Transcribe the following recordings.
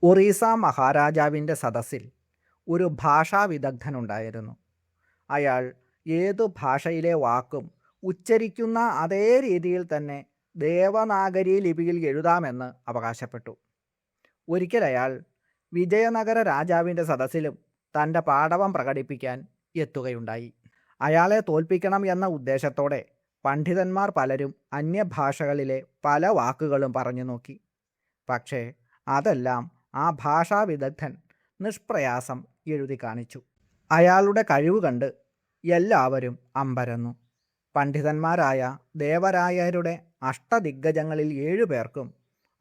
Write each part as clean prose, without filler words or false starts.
ഒറീസ മഹാരാജാവിൻ്റെ സദസ്സിൽ ഒരു ഭാഷാ വിദഗ്ധനുണ്ടായിരുന്നു. അയാൾ ഏതു ഭാഷയിലെ വാക്കും ഉച്ചരിക്കുന്ന അതേ രീതിയിൽ തന്നെ ദേവനാഗരി ലിപിയിൽ എഴുതാമെന്ന് അവകാശപ്പെട്ടു. ഒരിക്കൽ അയാൾ വിജയനഗര രാജാവിൻ്റെ സദസ്സിലും തൻ്റെ പാടവം പ്രകടിപ്പിക്കാൻ എത്തുകയുണ്ടായി. അയാളെ തോൽപ്പിക്കണം എന്ന ഉദ്ദേശത്തോടെ പണ്ഡിതന്മാർ പലരും അന്യഭാഷകളിലെ പല വാക്കുകളും പറഞ്ഞു നോക്കി. പക്ഷേ അതെല്ലാം ആ ഭാഷാ വിദഗ്ധൻ നിഷ്പ്രയാസം എഴുതി കാണിച്ചു. അയാളുടെ കഴിവ് കണ്ട് എല്ലാവരും അമ്പരന്നു. പണ്ഡിതന്മാരായ ദേവരായരുടെ അഷ്ടദിഗ്ഗജങ്ങളിൽ 7 പേർക്കും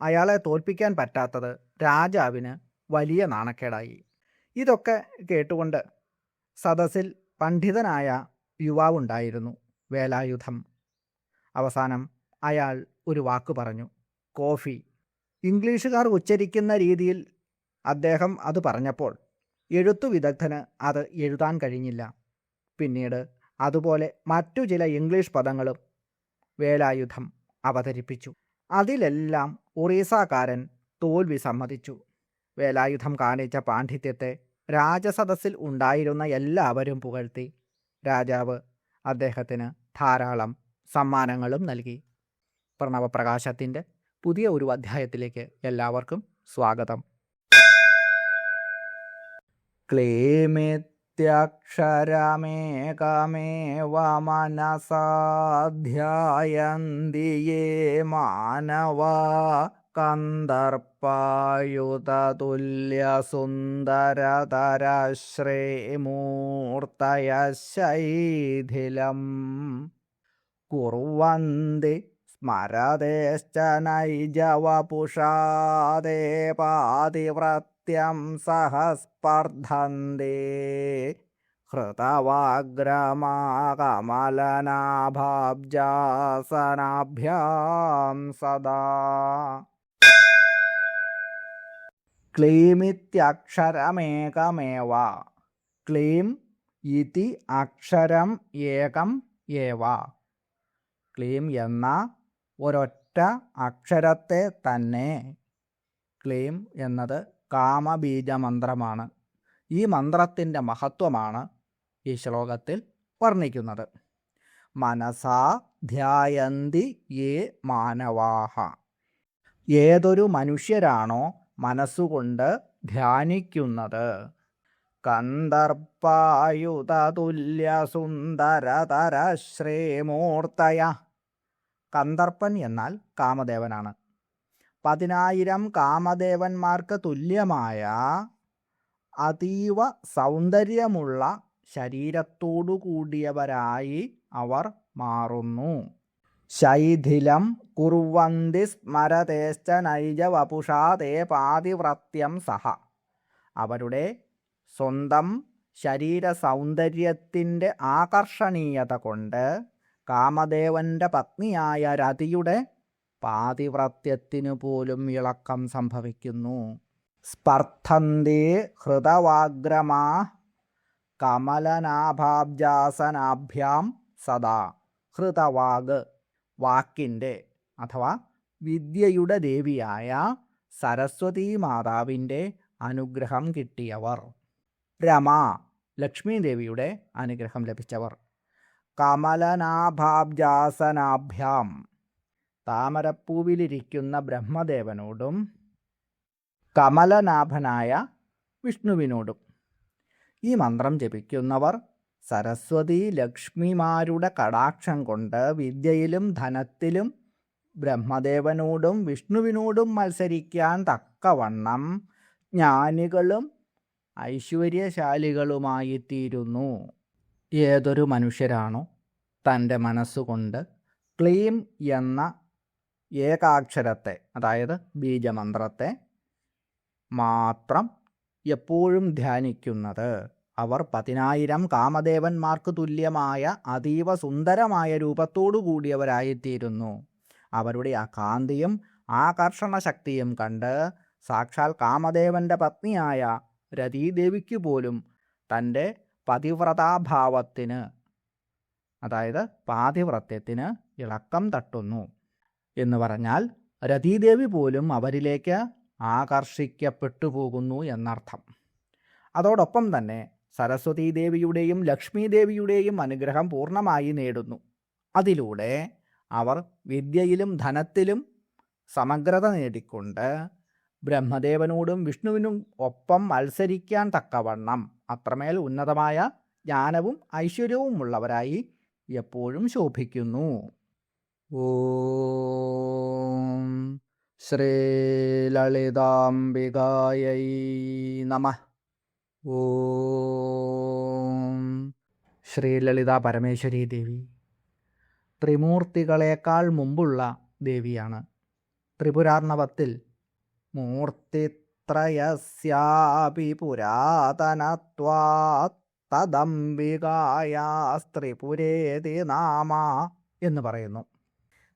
അയാളെ തോൽപ്പിക്കാൻ പറ്റാത്തത് രാജാവിന് വലിയ നാണക്കേടായി. ഇതൊക്കെ കേട്ടുകൊണ്ട് സദസ്സിൽ പണ്ഡിതനായ യുവാവുണ്ടായിരുന്നു, വേലായുധം. അവസാനം അയാൾ ഒരു വാക്ക് പറഞ്ഞു, കോഫി. ഇംഗ്ലീഷുകാർ ഉച്ചരിക്കുന്ന രീതിയിൽ അദ്ദേഹം അത് പറഞ്ഞപ്പോൾ എഴുത്തു വിദഗ്ധന് അത് എഴുതാൻ കഴിഞ്ഞില്ല. പിന്നീട് അതുപോലെ മറ്റു ചില ഇംഗ്ലീഷ് പദങ്ങളും വേലായുധം അവതരിപ്പിച്ചു. അതിലെല്ലാം ഒറീസക്കാരൻ തോൽവി സമ്മതിച്ചു. വേലായുധം കാണിച്ച പാണ്ഡിത്യത്തെ രാജസദസ്സിൽ ഉണ്ടായിരുന്ന എല്ലാവരും പുകഴ്ത്തി. രാജാവ് അദ്ദേഹത്തിന് ധാരാളം സമ്മാനങ്ങളും നൽകി. പ്രണവപ്രകാശത്തിൻ്റെ പുതിയ ഒരു അധ്യായത്തിലേക്ക് എല്ലാവർക്കും സ്വാഗതം. ക്ലേമിത്യക്ഷരമേകമേവ മനസാധ്യായന്തി യേ മാനവ കന്ദർപ്പായുധതുല്യസുന്ദരതരശ്രേമൂർത്തയശൈഥിലം കുർവന്തി സ്മരതേശ്ച നൈജവപുഷാദേ പാതിവ്രത്യം സഹ സ്പർദ്ധന്തേ ഹൃതവാഗ്രമാകമലനാഭാബ്ജാസനാഭ്യാം സദാ. ക്ലീമിത്യക്ഷരമേകമേവ. ക്ലീം ഇതി അക്ഷരം ഏകം ഏവ. ക്ലീം എന്ന ഒരൊറ്റ അക്ഷരത്തെ തന്നെ. ക്ലീം എന്നത് കാമബീജമന്ത്രമാണ്. ഈ മന്ത്രത്തിൻ്റെ മഹത്വമാണ് ഈ ശ്ലോകത്തിൽ വർണ്ണിക്കുന്നത്. മനസാ ധ്യായന്തി യേ മാനവാഹ. ഏതൊരു മനുഷ്യരാണോ മനസ്സുകൊണ്ട് ധ്യാനിക്കുന്നത്. കന്ദർപ്പായുധതുല്യസുന്ദരതരശ്രേമൂർത്തയ. കന്ദർപ്പൻ എന്നാൽ കാമദേവനാണ്. 10,000 കാമദേവന്മാർക്ക് തുല്യമായ അതീവ സൗന്ദര്യമുള്ള ശരീരത്തോടു കൂടിയവരായി അവർ മാറുന്നു. ശൈഥിലം കുർവന്തി സ്മരതേശ്ച നൈജ വപുഷാ തേ പാതിവ്രത്യം സഹ. അവരുടെ സ്വന്തം ശരീര സൗന്ദര്യത്തിൻ്റെ ആകർഷണീയത കൊണ്ട് കാമദേവൻ്റെ പത്നിയായ രതിയുടെ പാതിവ്രത്യത്തിനു പോലും ഇളക്കം സംഭവിക്കുന്നു. സ്പർദ്ധന്തേ ഹൃതവാഗ്രമാ കമലനാഭാബ്ജാസനാഭ്യാം സദാ. ഹൃതവാഗ് വാക്കിൻ്റെ അഥവാ വിദ്യയുടെ ദേവിയായ സരസ്വതീ മാതാവിൻ്റെ അനുഗ്രഹം കിട്ടിയവർ. രമ ലക്ഷ്മി ദേവിയുടെ അനുഗ്രഹം ലഭിച്ചവർ. കമലനാഭാബ്ജാസനാഭ്യാം താമരപ്പൂവിലിരിക്കുന്ന ബ്രഹ്മദേവനോടും കമലനാഭനായ വിഷ്ണുവിനോടും. ഈ മന്ത്രം ജപിക്കുന്നവർ സരസ്വതി ലക്ഷ്മിമാരുടെ കടാക്ഷം കൊണ്ട് വിദ്യയിലും ധനത്തിലും ബ്രഹ്മദേവനോടും വിഷ്ണുവിനോടും മത്സരിക്കാൻ തക്കവണ്ണം ജ്ഞാനികളും ഐശ്വര്യശാലികളുമായിത്തീരുന്നു. ഏതൊരു മനുഷ്യരാണോ തൻ്റെ മനസ്സുകൊണ്ട് ക്ലീം എന്ന ഏകാക്ഷരത്തെ, അതായത് ബീജമന്ത്രത്തെ മാത്രം എപ്പോഴും ധ്യാനിക്കുന്നത്, അവർ 10,000 കാമദേവന്മാർക്ക് തുല്യമായ അതീവ സുന്ദരമായ രൂപത്തോടു കൂടിയവരായിത്തീരുന്നു. അവരുടെ ആ കാന്തിയും ആകർഷണ ശക്തിയും കണ്ട് സാക്ഷാൽ കാമദേവൻ്റെ പത്നിയായ രതീദേവിക്ക് പോലും തൻ്റെ പതിവ്രതാഭാവത്തിന്, അതായത് പാതിവ്രത്യത്തിന് ഇളക്കം തട്ടുന്നു. എന്ന് പറഞ്ഞാൽ രതീദേവി പോലും അവരിലേക്ക് ആകർഷിക്കപ്പെട്ടു പോകുന്നു എന്നർത്ഥം. അതോടൊപ്പം തന്നെ സരസ്വതീ ദേവിയുടെയും ലക്ഷ്മി ദേവിയുടെയും അനുഗ്രഹം പൂർണ്ണമായി നേടുന്നു. അതിലൂടെ അവർ വിദ്യയിലും ധനത്തിലും സമഗ്രത നേടിക്കൊണ്ട് ബ്രഹ്മദേവനോടും വിഷ്ണുവിനും ഒപ്പം മത്സരിക്കാൻ തക്കവണ്ണം അത്രമേൽ ഉന്നതമായ ജ്ഞാനവും ഐശ്വര്യവും ഉള്ളവരായി എപ്പോഴും ശോഭിക്കുന്നു. ഓം ശ്രീലളിതാംബികായൈ നമഃ. ഓം ശ്രീലളിത പരമേശ്വരി ദേവി ത്രിമൂർത്തികളേക്കാൾ മുമ്പുള്ള ദേവിയാണ്. ത്രിപുരാർണവത്തിൽ മൂർത്തിത്രയസ്യാപി പുരാതനത്വാത് തദംബികായാസ്ത്രിപുരേതി നാമ എന്ന് പറയുന്നു.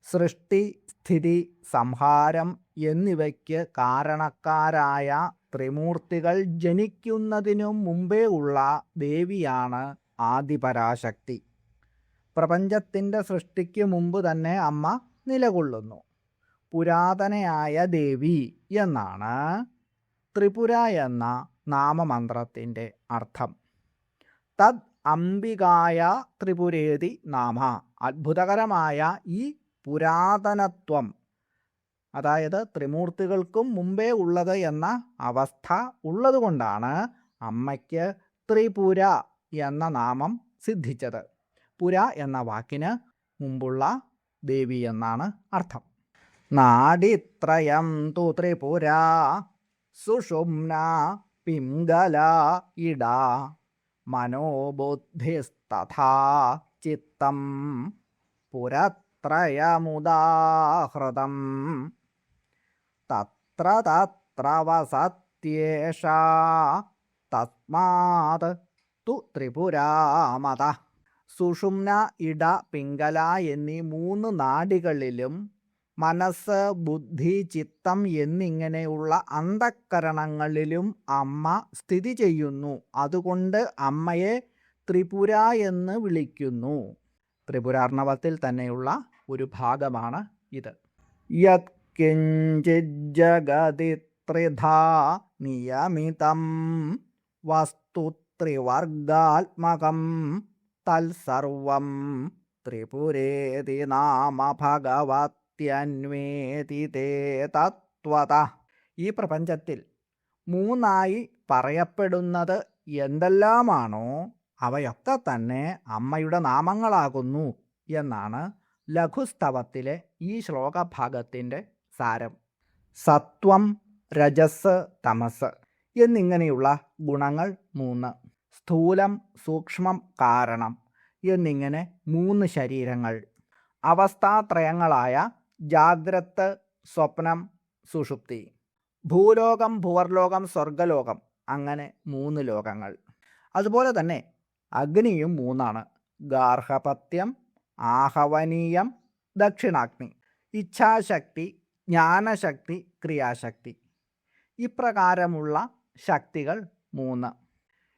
സൃഷ്ടി, സ്ഥിതി, സംഹാരം എന്നിവയ്ക്ക് കാരണക്കാരായ ത്രിമൂർത്തികൾ ജനിക്കുന്നതിനു മുമ്പേ ഉള്ള ദേവിയാണ് ആദിപരാശക്തി. പ്രപഞ്ചത്തിൻ്റെ സൃഷ്ടിക്ക് മുമ്പ് തന്നെ അമ്മ നിലകൊള്ളുന്നു. പുരാതനയായ ദേവി എന്നാണ് ത്രിപുര എന്ന നാമമന്ത്രത്തിൻ്റെ അർത്ഥം. തദ് അംബികായ ത്രിപുരേതി നാമ. അത്ഭുതകരമായ ഈ പുരാതനത്വം, അതായത് ത്രിമൂർത്തികൾക്കും മുമ്പേ ഉള്ളത് എന്ന അവസ്ഥ ഉള്ളതുകൊണ്ടാണ് അമ്മയ്ക്ക് ത്രിപുര എന്ന നാമം സിദ്ധിച്ചത്. പുര എന്ന വാക്കിന് മുമ്പുള്ള ദേവി എന്നാണ് അർത്ഥം. നാഡിത്രയം തു ത്രിപുര സുഷുമ്ന പിംഗല ഇട മനോബുദ്ധിസ്തഥാ ചിത്തം പുരത്രയമുദാഹൃതം തത്ര തത്ര വസത്യേഷാ തസ്മാത് തു ത്രിപുരാമത. സുഷുമ്ന, ഇട, പിംഗല എന്നീ 3 നാഡികളിലും മനസ്സ്, ബുദ്ധി, ചിത്തം എന്നിങ്ങനെയുള്ള അന്ധക്കരണങ്ങളിലും അമ്മ സ്ഥിതി ചെയ്യുന്നു. അതുകൊണ്ട് അമ്മയെ ത്രിപുര എന്ന് വിളിക്കുന്നു. ത്രിപുരാർണവത്തിൽ തന്നെയുള്ള ഒരു ഭാഗമാണ് ഇത്. യത്കിഞ്ചിജ്ജഗതി ത്രിധാ നിയമിതം വസ്തു ത്രിവർഗാത്മകം തൽസർവം ത്രിപുരേതി നാമ ഭഗവത്യന്വേതി തേ തത്വത. ഈ പ്രപഞ്ചത്തിൽ 3 പറയപ്പെടുന്നത് എന്തെല്ലാമാണോ അവയൊക്കെ തന്നെ അമ്മയുടെ നാമങ്ങളാകുന്നു എന്നാണ് ലഘുസ്തവത്തിലെ ഈ ശ്ലോകഭാഗത്തിൻ്റെ സാരം. സത്വം, രജസ്, തമസ് എന്നിങ്ങനെയുള്ള ഗുണങ്ങൾ 3, സ്ഥൂലം, സൂക്ഷ്മം, കാരണം എന്നിങ്ങനെ 3 ശരീരങ്ങൾ, അവസ്ഥാത്രയങ്ങളായ ജാഗ്രത്, സ്വപ്നം, സുഷുപ്തി, ഭൂലോകം, ഭുവർലോകം, സ്വർഗലോകം, അങ്ങനെ 3 ലോകങ്ങൾ. അതുപോലെ തന്നെ അഗ്നിയും 3, ഗാർഹപത്യം, ആഹവനീയം, ദക്ഷിണാഗ്നി, ഇച്ഛാശക്തി, ജ്ഞാനശക്തി, ക്രിയാശക്തി. ഇപ്രകാരമുള്ള ശക്തികൾ 3.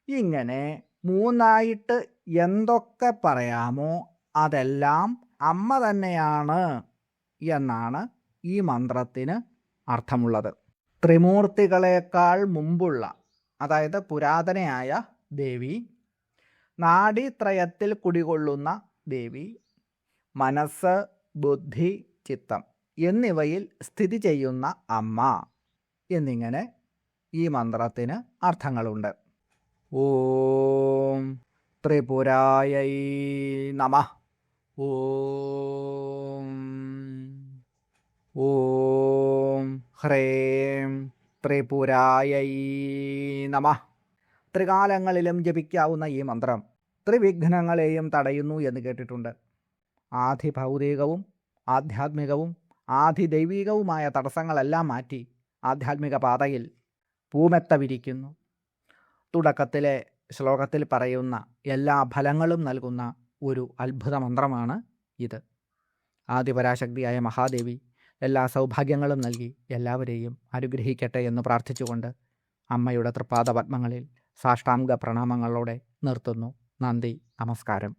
ഇങ്ങനെ 3 എന്തൊക്കെ പറയാമോ അതെല്ലാം അമ്മ തന്നെയാണ് എന്നാണ് ഈ മന്ത്രത്തിന് അർത്ഥമുള്ളത്. ത്രിമൂർത്തികളേക്കാൾ മുമ്പുള്ള, അതായത് പുരാതനയായ ദേവി, നാഡീത്രയത്തിൽ കുടികൊള്ളുന്ന ദേവി, മനസ്സ്, ബുദ്ധി, ചിത്തം എന്നിവയിൽ സ്ഥിതി ചെയ്യുന്ന അമ്മ എന്നിങ്ങനെ ഈ മന്ത്രത്തിന് അർത്ഥങ്ങളുണ്ട്. ഓം ത്രിപുരായൈ നമഃ. ഓം ഓം ഹ്രേം ത്രിപുരായൈ നമഃ. ത്രികാലങ്ങളിലും ജപിക്കാവുന്ന ഈ മന്ത്രം ത്രിവിഘ്നങ്ങളെയും തടയുന്നു എന്ന് കേട്ടിട്ടുണ്ട്. ആധിഭൗതികവും ആധ്യാത്മികവും ആധിദൈവികവുമായ തടസ്സങ്ങളെല്ലാം മാറ്റി ആധ്യാത്മിക പാതയിൽ പൂമെത്ത വിരിക്കുന്നു. തുടക്കത്തിലെ ശ്ലോകത്തിൽ പറയുന്ന എല്ലാ ഫലങ്ങളും നൽകുന്ന ഒരു അത്ഭുത മന്ത്രമാണ് ഇത്. ആദിപരാശക്തിയായ മഹാദേവി എല്ലാ സൗഭാഗ്യങ്ങളും നൽകി എല്ലാവരെയും അനുഗ്രഹിക്കട്ടെ എന്ന് പ്രാർത്ഥിച്ചുകൊണ്ട് അമ്മയുടെ തൃപ്പാദപത്മങ്ങളിൽ സാഷ്ടാംഗ പ്രണാമങ്ങളോടെ നിർത്തുന്നു. നന്ദി, നമസ്കാരം.